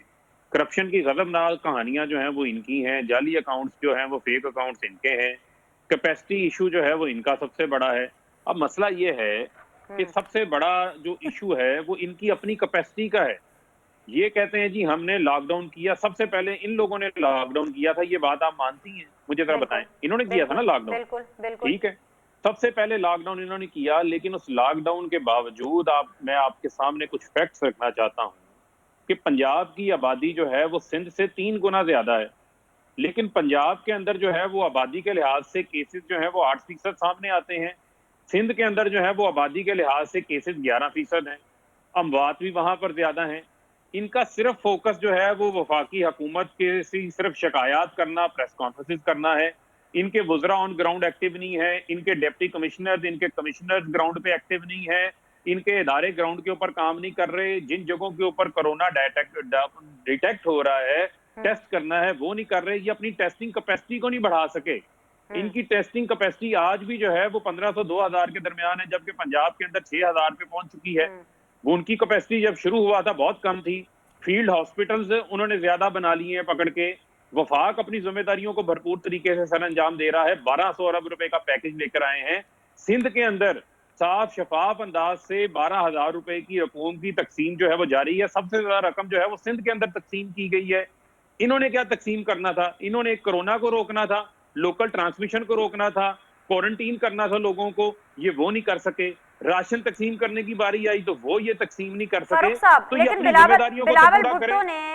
करप्शन की गजबनाक कहानियां जो हैं वो इनकी हैं, जाली अकाउंट्स जो हैं वो फेक अकाउंट्स इनके हैं, कैपेसिटी इशू जो है वो इनका सबसे बड़ा है। अब मसला ये है कि सबसे बड़ा जो इशू है वो इनकी अपनी कैपेसिटी का है। ये कहते हैं जी हमने लॉकडाउन किया, सबसे पहले इन लोगों ने लॉकडाउन किया था, ये बात आप मानती हैं? मुझे जरा बताएं, इन्होंने किया था ना लॉकडाउन? बिल्कुल बिल्कुल ठीक है, सबसे पहले लॉकडाउन इन्होंने किया, लेकिन उस लॉकडाउन के बावजूद मैं आपके सामने कुछ फैक्ट्स रखना चाहता हूं कि पंजाब की आबादी जो है वो सिंध से 3 गुना ज्यादा है, लेकिन पंजाब के अंदर जो है वो आबादी के लिहाज से केसेस जो है वो 8% सामने आते हैं। सिंध के अंदर जो है वो आबादी के लिहाज से केसेस 11% हैं, अमवात भी वहां पर ज्यादा हैं। इनका सिर्फ फोकस जो है वो वफाकी हुकूमत के सिर्फ शिकायत करना, प्रेस कॉन्फ्रेंसेस करना है। इनके वुज़रा ऑन ग्राउंड एक्टिव नहीं है, इनके डिप्टी कमिश्नर, इनके कमिश्नर ग्राउंड पे एक्टिव नहीं है, इनके इदारे ग्राउंड के ऊपर काम नहीं कर रहे। जिन जगहों के ऊपर कोरोना डिटेक्ट हो रहा है, टेस्ट करना है, वो नहीं कर रहे। ये अपनी टेस्टिंग कैपेसिटी को नहीं बढ़ा सके। इनकी टेस्टिंग कैपेसिटी आज भी जो है वो 1500-2000 के दरमियान है, जबकि पंजाब के अंदर 6000 पे पहुंच चुकी है। वो उनकी कैपेसिटी जब शुरू हुआ था बहुत कम थी। फील्ड हॉस्पिटल्स उन्होंने ज्यादा बना लिए हैं पकड़ के। वफाक अपनी जिम्मेदारियों को भरपूर तरीके से सर अंजाम दे रहा है, 1200 अरब रुपए का पैकेज लेकर आए हैं। सिंध के अंदर साफ शफाफ अंदाज से 12,000 रुपए की रकूम की तकसीम जो है वो जारी है। सबसे ज्यादा रकम जो है वो सिंध के अंदर तकसीम की गई है। इन्होंने क्या तकसीम करना था? इन्होंने कोरोना को रोकना था, लोकल ट्रांसमिशन को रोकना था, क्वारंटीन करना था लोगों को, ये वो नहीं कर सके। राशन तकसीम करने की बारी आई तो वो ये तकसीम नहीं कर सके। तो लेकिन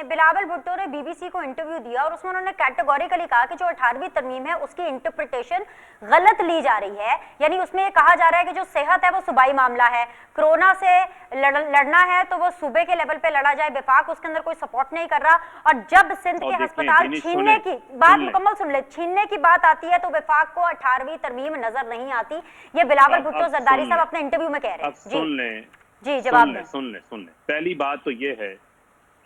बिलावल भुट्टो ने बीबीसी को इंटरव्यू दिया और उसमें उन्होंने कैटेगोरिकली कहा कि जो 18वीं तरमीम है उसकी इंटरप्रिटेशन गलत ली जा रही है। यानी उसमें ये कहा जा रहा है कि जो सेहत है वो सूबाई मामला है, कोरोना से लड़ना है तो वो सूबे के लेवल पे लड़ा जाए, विफाक उसके अंदर कोई सपोर्ट नहीं कर रहा। और जब सिंध के अस्पताल छीनने की बात, मुकम्मल सुन ले, छीनने की बात आती है तो विफाक को 18वीं तरमीम नजर नहीं आती। ये बिलावल भुट्टो जरदारी साहब अपने इंटरव्यू में कह रहे हैं। जी जवाब दें। सुन ले। पहली बात तो ये है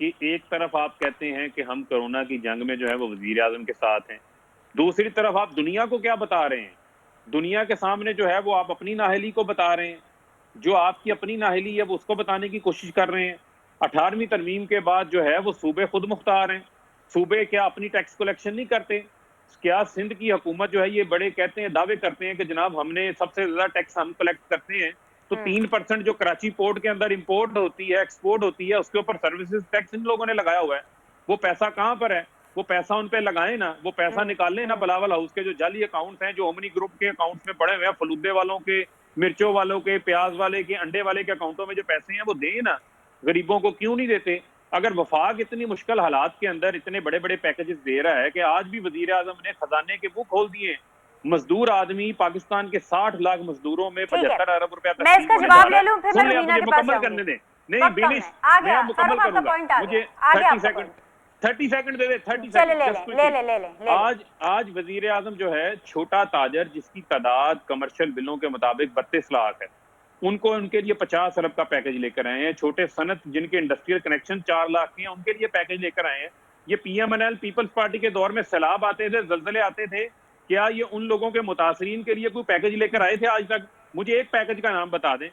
कि एक तरफ आप कहते हैं कि हम कोरोना की जंग में जो है वो वजीर आजम के साथ हैं, दूसरी तरफ आप दुनिया को क्या बता रहे हैं? दुनिया के सामने जो है वो आप अपनी नाअहली को बता रहे हैं। जो आपकी अपनी नाअहली है वो उसको बताने की कोशिश कर रहे हैं। 18वीं तरमीम के बाद जो है वो सूबे खुद मुख्तार हैं। सूबे क्या अपनी टैक्स कलेक्शन नहीं करते? क्या सिंध की हुकूमत जो है ये बड़े कहते हैं, दावे करते हैं कि जनाब हमने सबसे ज्यादा टैक्स हम कलेक्ट करते हैं, तो 3% जो कराची पोर्ट के अंदर इंपोर्ट होती है, एक्सपोर्ट होती है, उसके ऊपर सर्विसेज टैक्स इन लोगों ने लगाया हुआ है। वो पैसा कहाँ पर है? वो पैसा उन पे लगाए ना, वो पैसा निकाले ना बिलावल हाउस के जो जाली अकाउंट्स हैं, जो ओमनी ग्रुप के अकाउंट्स में पड़े हुए हैं, फलूदे वालों के, मिर्चों वालों के, प्याज वाले के, अंडे वाले के अकाउंटों में जो पैसे हैं वो दें ना। गरीबों को क्यों नहीं देते? अगर वफाक इतनी मुश्किल हालात के अंदर इतने बड़े बड़े पैकेजेस दे रहा है कि आज भी वजीर आजम ने खजाने के मुंह खोल दिए। मजदूर आदमी पाकिस्तान के 60 लाख मजदूरों में 75 अरब रुपया मैं इसका जवाब ले लूं, फिर मैं मीना के पास मुकम्मल करने दें। नहीं बिनिश, मैं मुकम्मल करूंगा, मुझे 30 सेकंड दे दे। 30 सेकंड। आज वजीर आजम जो है छोटा ताजर जिसकी तादाद कमर्शियल बिलों के मुताबिक 32 लाख है, उनको उनके लिए 50 अरब का पैकेज लेकर आए हैं। छोटे सनत जिनके इंडस्ट्रियल कनेक्शन 4 लाख के हैं उनके लिए पैकेज लेकर आए हैं। ये पीएमएनएल पीपल्स पार्टी के दौर में सैलाब आते थे, जलजले आते थे, क्या ये उन लोगों के मुतासरीन के लिए कोई पैकेज लेकर आए थे आज तक? मुझे एक पैकेज का नाम बता दें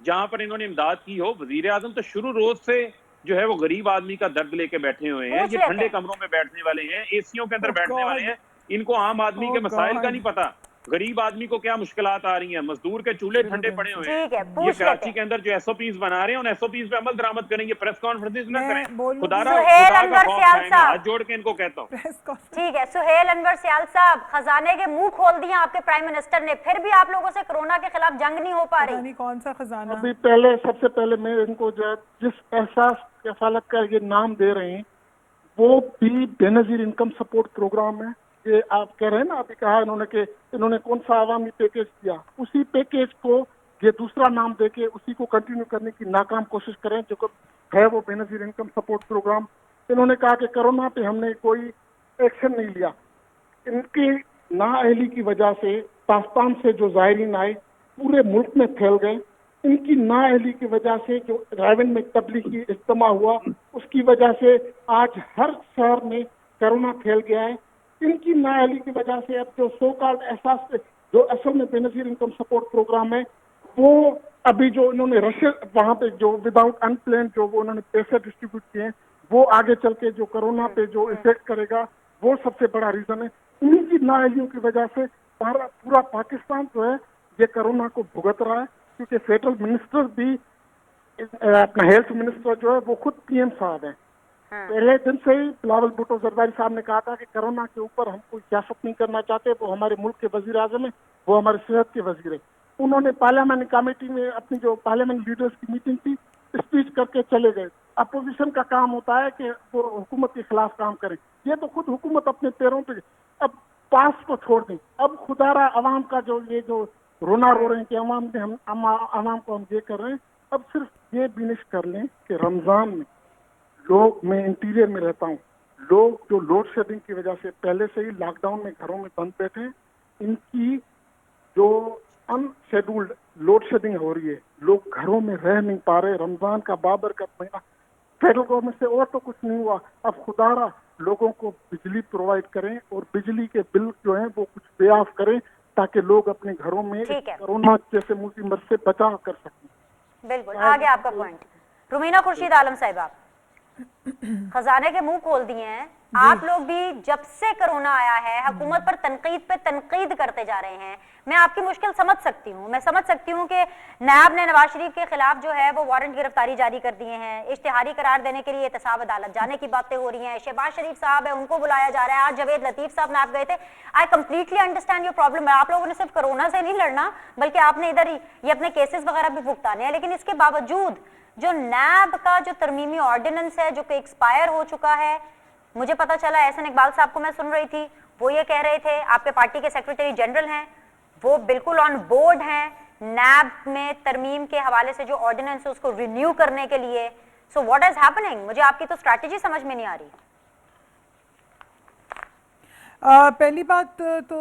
जहां पर इन्होंने इमदाद की हो। वजीर आजम तो शुरू रोज से जो है वो गरीब आदमी का दर्द लेके बैठे हुए हैं। ये ठंडे कमरों में बैठने वाले हैं, एसीओं के अंदर बैठने वाले हैं, इनको आम आदमी के Oh मसाइल का God. नहीं पता, गरीब आदमी को क्या मुश्किलात आ रही हैं, मजदूर के चूल्हे ठंडे पड़े हुए ठीक है, हैं। पूछ ये लेते कराची हैं। के अंदर जो एसओपीज बना रहे हैं उन एसओपीज पे अमल दरामद करेंगे, प्रेस कॉन्फ्रेंस ना मैं करें। बोलूं खुदा कि- सुहेल का अनवर खौफ सियाल खाएंगे, साहब। हाथ जोड़ के इनको कहता हूँ। प्रेस कॉन्फ्रेंस ठीक है, सुहेल अनवर सियाल साहब, खजाने के मुंह खोल दिए आपके प्राइम मिनिस्टर ने, फिर भी आप लोगों से कोरोना के खिलाफ जंग नहीं हो पा पता रही। नहीं कौन सा खजाना। अभी पहले सबसे पहले मैं इनको जो है जिस एहसास कफालत का ये नाम दे रहे हैं वो भी बेनजीर इनकम सपोर्ट प्रोग्राम है। ये आप कह रहे हैं ना, अभी कहा इन्होंने कि इन्होंने कौन सा आवामी पैकेज दिया, उसी पैकेज को ये दूसरा नाम देके उसी को कंटिन्यू करने की नाकाम कोशिश करें जो है वो बेनजीर इनकम सपोर्ट प्रोग्राम। इन्होंने कहा कि कोरोना पे हमने कोई एक्शन नहीं लिया। इनकी नाअहली की वजह से पाकिस्तान से जो जायरीन आए पूरे मुल्क में फैल गए। इनकी नाअहली की वजह से जो रायवन में तबलीगी इज्तिमा हुआ उसकी वजह से आज हर शहर में कोरोना फैल गया है। इनकी नाअहली की वजह से अब जो सो कॉल्ड एहसास जो असल में बेनजीर इनकम सपोर्ट प्रोग्राम है वो अभी जो इन्होंने रशिया वहाँ पे जो विदाउट अनप्लान जो वो उन्होंने पैसे डिस्ट्रीब्यूट किए हैं वो आगे चल के जो कोरोना पे जो इफेक्ट करेगा वो सबसे बड़ा रीजन है। इनकी नाअहलियों की वजह से पूरा पाकिस्तान जो है ये कोरोना को भुगत रहा है, क्योंकि फेडरल मिनिस्टर भी अपना हेल्थ मिनिस्टर जो है वो खुद पीएम साहब है। पहले दिन से ही बिलावल भुट्टो जरदारी साहब ने कहा था कि कोरोना के ऊपर हम कोई सियासत नहीं करना चाहते, वो हमारे मुल्क के वजीर आजम है, वो हमारे सेहत के वजीर है। उन्होंने पार्लियामेंट कमेटी में अपनी जो पार्लियामेंट लीडर्स की मीटिंग थी स्पीच करके चले गए। अपोजिशन का काम होता है कि वो हुकूमत के खिलाफ काम करे, ये तो खुद हुकूमत अपने पैरों पे अब पास को छोड़ दें। अब खुदारा अवाम का जो ये जो रोना रो रहे हैं कि अवाम ने अवाम को हम ये कर रहे हैं, अब सिर्फ ये बिनिश कर लें कि रमजान में लोग, मैं इंटीरियर में रहता हूँ, लोग जो लोड शेडिंग की वजह से पहले से ही लॉकडाउन में घरों में बंद बैठे हैं, इनकी जो अनशेड्यूल्ड लोड शेडिंग हो रही है, लोग घरों में रह नहीं पा रहे। रमजान का बाबरकत महीना, फेडरल गवर्नमेंट से और तो कुछ नहीं हुआ, अब खुदारा लोगों को बिजली प्रोवाइड करें और बिजली के बिल जो हैं वो कुछ पे ऑफ करें ताकि लोग अपने घरों में ठीक है। कोरोना जैसे मुसीबत से बचाव कर सकें। बिल्कुल, आगे आपका पॉइंट। रुमीना खुर्शीद आलम साहिबा, खजाने के मुंह खोल दिए हैं आप लोग भी। जब से कोरोना आया है हुकूमत पर तनकीद पे तनकीद करते जा रहे हैं। मैं आपकी मुश्किल समझ सकती हूँ, मैं समझ सकती हूँ कि नायब ने नवाज शरीफ के खिलाफ जो है वो वारंट गिरफ्तारी जारी कर दिए हैं, इश्तिहारी करार देने के लिए एहतसाब अदालत जाने की बातें हो रही हैं, शहबाज शरीफ साहब है उनको बुलाया जा रहा है, आज जवेद लतीफ साहब नायब गए थे। I completely understand your problem. आप लोगों ने सिर्फ कोरोना से नहीं लड़ना बल्कि आपने इधर ये अपने केसेस वगैरह भी भुगताने हैं, लेकिन इसके बावजूद जो नैब का जो तरमीमी ऑर्डिनेंस है जो कि एक्सपायर हो चुका है, मुझे पता चला एहसन इकबाल साहब को मैं सुन रही थी, वो ये कह रहे थे, आपके पार्टी के सेक्रेटरी जनरल हैं, वो बिल्कुल ऑन बोर्ड हैं नैब में तरमीम के हवाले से जो ऑर्डिनेंस है उसको रिन्यू करने के लिए। So what is happening? मुझे आपकी तो स्ट्रैटेजी समझ में नहीं आ रही। पहली बात तो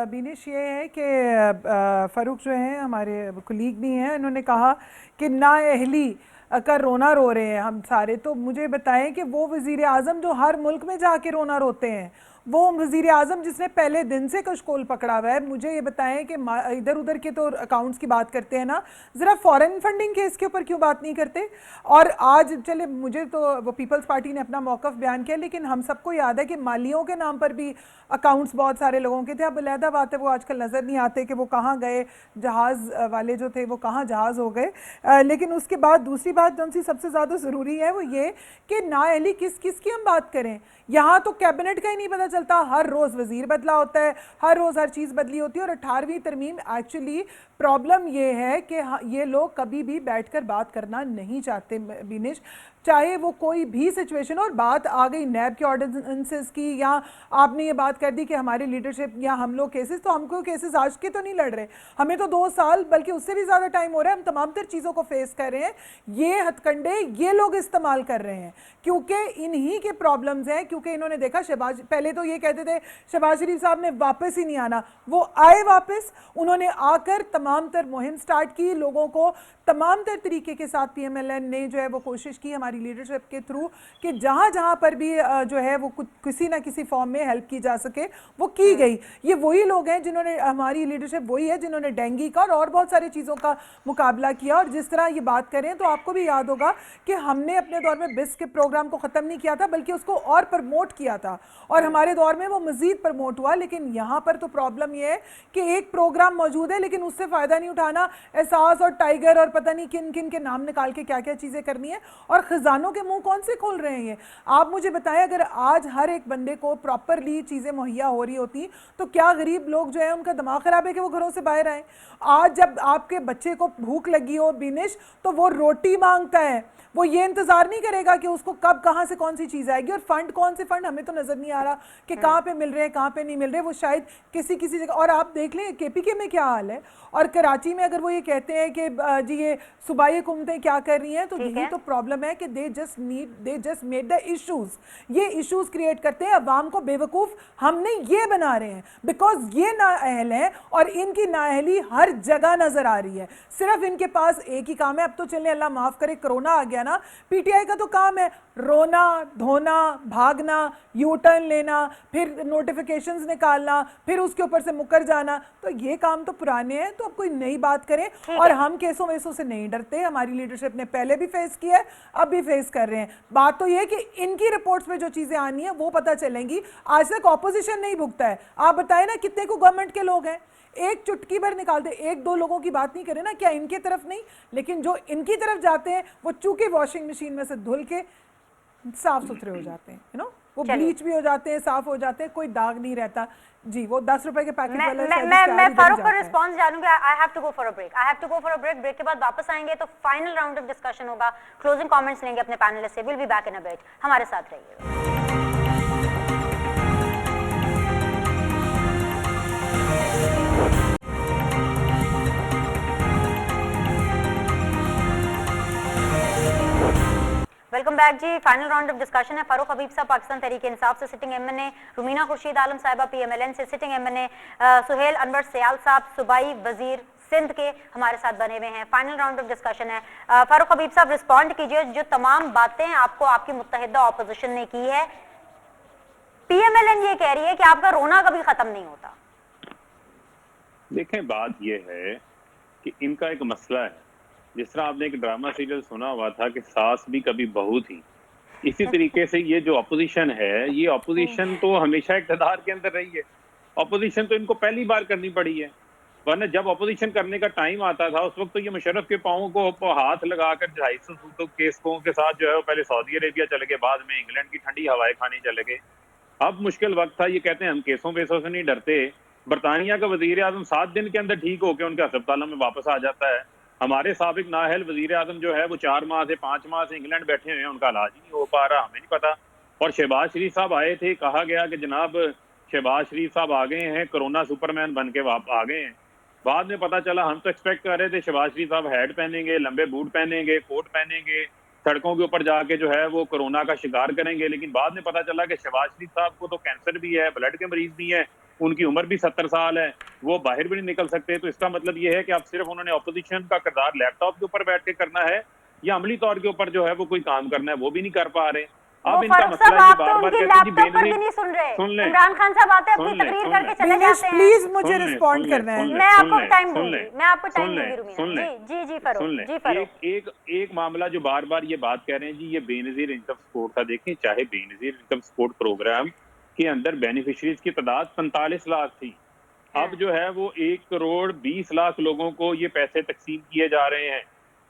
बीनिश ये है कि फ़ारूक जो हैं हमारे कुलीग भी हैं, इन्होंने कहा कि नाअहली का रोना रो रहे हैं हम सारे। तो मुझे बताएं कि वो वज़ीर आज़म जो हर मुल्क में जाके रोना रोते हैं, वो वज़ीर आज़म जिसने पहले दिन से कशकोल पकड़ा हुआ है, मुझे ये बताएं कि इधर उधर के तो अकाउंट्स की बात करते हैं ना, ज़रा फॉरेन फंडिंग के इसके ऊपर क्यों बात नहीं करते? और आज चले, मुझे तो वो पीपल्स पार्टी ने अपना मौक़िफ़ बयान किया, लेकिन हम सबको याद है कि मालियों के नाम पर भी अकाउंट्स बहुत सारे लोगों के थे। अब अलहदा बात है वो आजकल नज़र नहीं आते कि वो कहाँ गए, जहाज़ वाले जो थे वो कहाँ जहाज़ हो गए। लेकिन उसके बाद दूसरी बात जो सबसे ज़्यादा ज़रूरी है वो ये कि नाअहली किस किस की हम बात करें। यहाँ तो कैबिनेट का ही नहीं पता चलता, हर रोज़ वज़ीर बदला होता है, हर रोज़ हर चीज़ बदली होती है। और 18वीं तरमीम एक्चुअली प्रॉब्लम ये है कि ये लोग कभी भी बैठकर बात करना नहीं चाहते बिनिश, चाहे वो कोई भी सिचुएशन। और बात आ गई नैब के ऑर्डिनेंसेस की, या आपने ये बात कर दी कि हमारी लीडरशिप या हम लोग केसेस, तो हमको केसेस आज के तो नहीं लड़ रहे, हमें तो 2 साल बल्कि उससे भी ज़्यादा टाइम हो रहा है, हम तमाम तर चीज़ों को फेस कर रहे हैं। ये हथकंडे ये लोग इस्तेमाल कर रहे हैं क्योंकि इन्हीं के प्रॉब्लम्स हैं, क्योंकि इन्होंने देखा शहबाज, पहले तो ये कहते थे शहबाज शरीफ साहब ने वापस ही नहीं आना, वो आए वापस, उन्होंने आकर तमाम तर मुहिम स्टार्ट की, लोगों को तमाम तर तरीके के साथ PMLN ने जो है वो कोशिश की हमारी लीडरशिप के थ्रू कि जहाँ जहाँ पर भी जो है वो किसी ना किसी फॉर्म में हेल्प की जा सके वो की गई। ये वही लोग हैं जिन्होंने, हमारी लीडरशिप वही है जिन्होंने डेंगू का और बहुत सारी चीज़ों का मुकाबला किया। और जिस तरह ये बात करें तो आपको भी याद होगा कि हमने अपने दौर में बिस्क के प्रोग्राम को ख़त्म नहीं किया था बल्कि उसको और प्रमोट किया था, और हमारे दौर में वो मजीद प्रमोट हुआ। लेकिन यहाँ पर तो प्रॉब्लम ये है कि एक प्रोग्राम मौजूद है लेकिन उससे फायदा नहीं उठाना, एहसास और टाइगर और पता नहीं किन किन के नाम निकाल के क्या क्या चीजें करनी है, और खजानों के मुंह कौन से खोल रहे हैं ये। आप मुझे बताएं, अगर आज हर एक बंदे को प्रॉपरली चीजें मुहैया हो रही होती तो क्या गरीब लोग जो है उनका दिमाग खराब है कि वो घरों से बाहर आए। आज जब आपके बच्चे को भूख लगी हो बिनिश, तो वो रोटी मांगता है, वो ये इंतजार नहीं करेगा कि उसको कब कहां से कौन सी चीज आएगी। और फंड, कौन से फंड हमें तो नजर नहीं आ रहा कि कहां पे मिल रहे हैं कहां पे नहीं मिल रहे, वो शायद किसी किसी जगह। और आप देख लें केपीके में क्या हाल है, और कराची में अगर वो ये कहते हैं कि जी ये सूबाई हुकूमतें क्या कर रही हैं, तो यही तो प्रॉब्लम है कि they just made the issues, ये इश्यूज क्रिएट करते हैं, अवाम को बेवकूफ हमने ये बना रहे हैं, बिकॉज ये नाअहल हैं और इनकी नाअहली हर जगह नजर आ रही है। सिर्फ इनके पास एक ही काम है, अब तो चलने अल्लाह माफ करे कोरोना आ गया ना, पीटीआई का तो काम है रोना धोना, भागना, यू टर्न लेना, फिर नोटिफिकेशंस निकालना, फिर उसके ऊपर से मुकर जाना। तो ये काम तो पुराने हैं, तो अब कोई नई बात करें। और हम केसों वेसों से नहीं डरते, हमारी लीडरशिप ने पहले भी फेस किया है, अब भी फेस कर रहे हैं। बात तो ये है कि इनकी रिपोर्ट्स में जो चीजें आनी है वो पता चलेंगी। आज तक ऑपोजिशन नहीं भुगता है। आप बताएं ना कितने को गवर्नमेंट के लोग हैं, एक चुटकी भर निकालते, एक दो लोगों की बात नहीं करें ना, क्या इनके तरफ नहीं, लेकिन जो इनकी तरफ जाते हैं वो चूंकि वॉशिंग मशीन में से धुल के साफ सुथरे हो जाते हैं, यू नो, वो ब्लीच भी हो जाते हैं, साफ हो जाते हैं, कोई दाग नहीं रहता। जी, वो 10 रुपए के पैकेट वाला मैं फारूक का रिस्पांस जानूंगी। I have to go for a break, break के बाद वापस आएंगे तो फाइनल राउंड ऑफ डिस्कशन होगा, क्लोजिंग कमेंट्स लेंगे अपने पैनलिस्ट से। Will be back in a bit, हमारे साथ रहिएगा। वेलकम बैक जी। फाइनल राउंड ऑफ डिस्कशन है। फारूक हबीब साहब पाकिस्तान तहरीक इंसाफ से सिटिंग एमएनए, रुमीना खुर्शीद आलम साहिबा पीएमएलएन से सिटिंग एमएनए, सुहेल अनवर सयाल साहब सूबाई वजीर सिंध के हमारे साथ बने हुए हैं। फाइनल राउंड ऑफ डिस्कशन है। फारूक हबीब साहब रिस्पॉन्ड कीजिए, जो तमाम बातें आपको आपकी मुत्तहिदा ऑपोजिशन ने की है, पीएमएलएन ये कह रही है कि आपका रोना कभी खत्म नहीं होता। देखें, बात ये है कि इनका एक मसला है, जिस तरह आपने एक ड्रामा सीरियल सुना हुआ था कि सास भी कभी बहू थी, इसी तरीके से ये जो अपोजिशन है, ये अपोजिशन तो हमेशा इक़्तिदार के अंदर रही है। अपोजिशन तो इनको पहली बार करनी पड़ी है, वरना जब अपोजिशन करने का टाइम आता था उस वक्त तो ये मुशर्रफ के पाँव को हाथ लगाकर 250 केसों के साथ जो है वो पहले सऊदी अरेबिया चले गए, बाद में इंग्लैंड की ठंडी हवाएं खाने चले गए। अब मुश्किल वक्त था, ये कहते हैं हम केसों वेसों से नहीं डरते। बरतानिया का वजीर आजम 7 दिन के अंदर ठीक होकर उनके अस्पतालों में वापस आ जाता है। हमारे साबिक नाअहल वजीर आजम जो है वो 4 माह से 5 माह से इंग्लैंड बैठे हुए हैं, उनका इलाज नहीं हो पा रहा, हमें नहीं पता। और शहबाज शरीफ साहब आए थे, कहा गया कि जनाब शहबाज शरीफ साहब आ गए हैं, कोरोना सुपरमैन बन के आ गए हैं। बाद में पता चला, हम तो एक्सपेक्ट कर रहे थे शहबाज शरीफ साहब हैट पहनेंगे, लंबे बूट पहनेंगे, कोट पहनेंगे, सड़कों के ऊपर जाके जो है वो कोरोना का शिकार करेंगे। लेकिन बाद में पता चला कि शहबाज शरीफ साहब को तो कैंसर भी है, ब्लड के मरीज भी है, उनकी उम्र भी 70 साल है, वो बाहर भी नहीं निकल सकते। तो इसका मतलब ये है कि अब सिर्फ उन्होंने अपोजिशन का किरदार लैपटॉप के ऊपर बैठ के करना है या अमली तौर के ऊपर जो है वो कोई काम करना है, वो भी नहीं कर पा रहे। अब इनका मसला है कि बार-बार कहते हैं जी नहीं सुन रहे। इमरान खान साहब आते हैं, अपनी तकरीर करके चले जाते हैं। प्लीज मुझे रिस्पॉन्ड करना है, मैं आपको टाइम दूंगी, मैं आपको टाइम दूंगी रुमीना जी। जी फारूक, एक मामला जो बार बार ये बात कह रहे हैं जी, ये बेनजीर इनकम सपोर्ट था। देखें, चाहे बेनजीर इनकम सपोर्ट प्रोग्राम के अंदर बेनिफिशरीज की तादाद 45 लाख थी, अब जो है वो 1 करोड़ 20 लाख लोगों को ये पैसे तकसीम किए जा रहे हैं,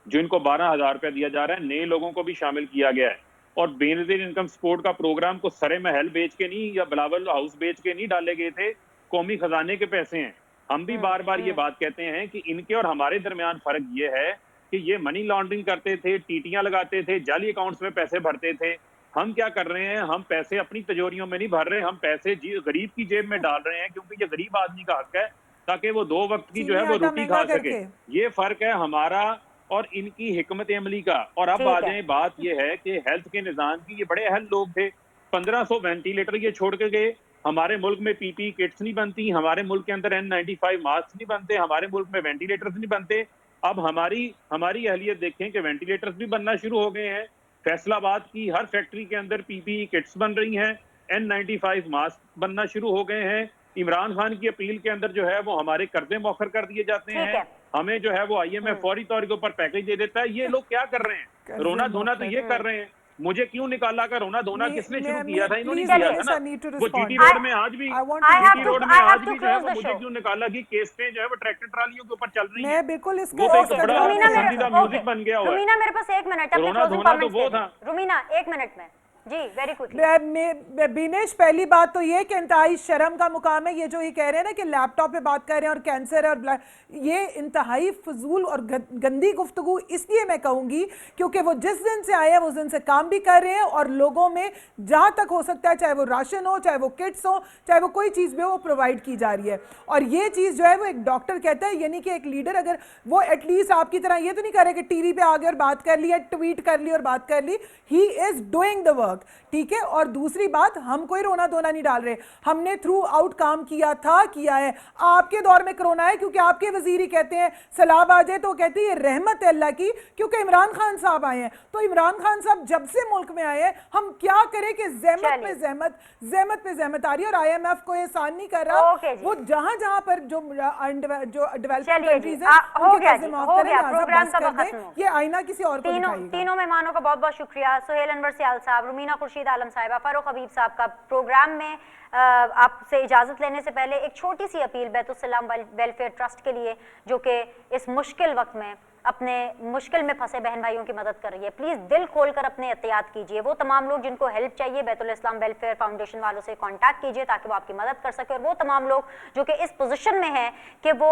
जो इनको 12,000 रुपया दिया जा रहा है, नए लोगों को भी शामिल किया गया है। और बेनजीर इनकम सपोर्ट का प्रोग्राम को सरे महल बेच के नहीं या बिलावल हाउस बेच के नहीं डाले गए थे, कौमी खजाने के पैसे हैं। हम भी बार बार ये बात कहते हैं कि इनके और हमारे दरमियान फर्क ये है कि ये मनी लॉन्ड्रिंग करते थे, टीटियां लगाते थे, जाली अकाउंट्स में पैसे भरते थे। हम क्या कर रहे हैं, हम पैसे अपनी तिजोरियों में नहीं भर रहे, हम पैसे गरीब की जेब में डाल रहे हैं, क्योंकि ये गरीब आदमी का हक है ताकि वो 2 वक्त की जो है वो रोटी खा सके। ये फर्क है हमारा और इनकी हिकमत अमली का। और अब आ जाए, बात ये है कि हेल्थ के निजाम की ये बड़े अहल लोग थे, 1500 वेंटिलेटर ये छोड़ के गए। हमारे मुल्क में पीपी किट्स नहीं बनती, हमारे मुल्क के अंदर N95 मास्क नहीं बनते, हमारे मुल्क में वेंटिलेटर्स नहीं बनते। अब हमारी अहलियत देखें कि वेंटिलेटर्स भी बनना शुरू हो गए हैं। फैसलाबाद की हर फैक्ट्री के अंदर पीपी किट्स बन रही हैं, N95 मास्क बनना शुरू हो गए हैं। इमरान खान की अपील के अंदर जो है वो हमारे कर्जे मौखर कर दिए जाते हैं, हमें जो है वो IMF फौरी तौर के ऊपर पैकेज दे देता है। ये लोग क्या कर रहे हैं, रोना धोना तो ये कर रहे हैं। मुझे क्यों निकाला का रोना धोना किसने शुरू किया था? इन्होंने please, किया please, था I need to ना। वो respond. जीटी रोड में आज भी I want I have GT to- road में I have आज to भी जो है close वो the मुझे show. क्यों निकाला कि केसें जो है वो ट्रैक्टर ट्रालियों के ऊपर चल रही मैं हैं। बिल्कुल इसका वो तो एक इसका बड़ा जवाब रुमीना देना मेरे पसंदीदा चाहूंगा। म्यूजिक बन गया हुआ है। रुमीना मेरे पास 1 मिनट है, अपने रोना क्लोजिंग धोना तो कमेंट्स वो दे था। दें। रुमीना 1 मिनट में जी, वेरी क्विकली। बिनेश, पहली बात तो ये कि इंतहाई शर्म का मुकाम है ये जो ये कह रहे हैं ना कि लैपटॉप पे बात कर रहे हैं और कैंसर है और ये इंतहाई फजूल और गंदी गुफ्तगू इसलिए मैं कहूंगी क्योंकि वो जिस दिन से आए हैं उस दिन से काम भी कर रहे हैं और लोगों में जहां तक हो सकता है, चाहे वो राशन हो, चाहे वो किट्स हो, चाहे वो कोई चीज भी हो, वो प्रोवाइड की जा रही है। और ये चीज जो है वो एक डॉक्टर कहता है, यानी कि एक लीडर अगर वो एटलीस्ट आपकी तरह ये तो नहीं करे कि टीवी पे आ गए और बात कर ली या ट्वीट कर ली और बात कर ली। He is doing the work, ठीक है। और दूसरी बात, हम कोई रोना धोना नहीं डाल रहे, हमने थ्रू आउट काम किया था, किया है। आपके दौर में कोरोना है क्योंकि आपके वजीर ही कहते हैं सलाब आ जाए तो कहते हैं ये रहमत है अल्लाह की, क्योंकि इमरान खान साहब आए हैं। तो इमरान खान साहब जब से मुल्क में आए हैं, हम क्या करें कि जहमत पे जहमत आ रही है। और IMF को एहसान नहीं कर रहा, ओके जी। वो जहां पर जो डेवलप्ड चलिए जी, कंट्रीज हो है गया जी, हो गया, प्रोग्राम का वक्त खत्म हो ये आईना किसी और को तीनों दिखाएगा। तीनों मेहमानों का बहुत बहुत शुक्रिया। सुहेल अनवर सियाल साहब, रुमीना खुर्शीद आलम साहिबा, फारूक हबीब साहब का। प्रोग्राम में आपसे इजाजत लेने से पहले एक छोटी सी अपील बैतुल सलाम वेलफेयर ट्रस्ट के लिए, जो कि इस मुश्किल वक्त में अपने मुश्किल में फंसे बहन भाइयों की मदद कर रही है। प्लीज दिल खोलकर अपने एहतियात कीजिए। वो तमाम लोग जिनको हेल्प चाहिए, बैतुल इस्लाम वेलफेयर फाउंडेशन वालों से कांटेक्ट कीजिए ताकि वो आपकी मदद कर सके। और वो तमाम लोग जो कि इस पोजीशन में हैं कि वो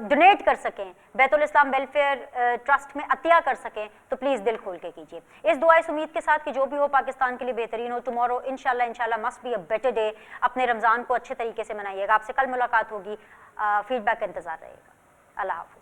डोनेट कर सकें, बैतुल इस्लाम वेलफेयर ट्रस्ट में अतिया कर सकें, तो प्लीज दिल खोल के कीजिए। इस दुआ इस उम्मीद के साथ कि जो भी हो पाकिस्तान के लिए बेहतरीन हो। टुमारो इंशाल्लाह must be a better day. अपने रमजान को अच्छे तरीके से मनाइएगा। आपसे कल मुलाकात होगी। फीडबैक का इंतजार रहेगा। अल्लाह हाफिज।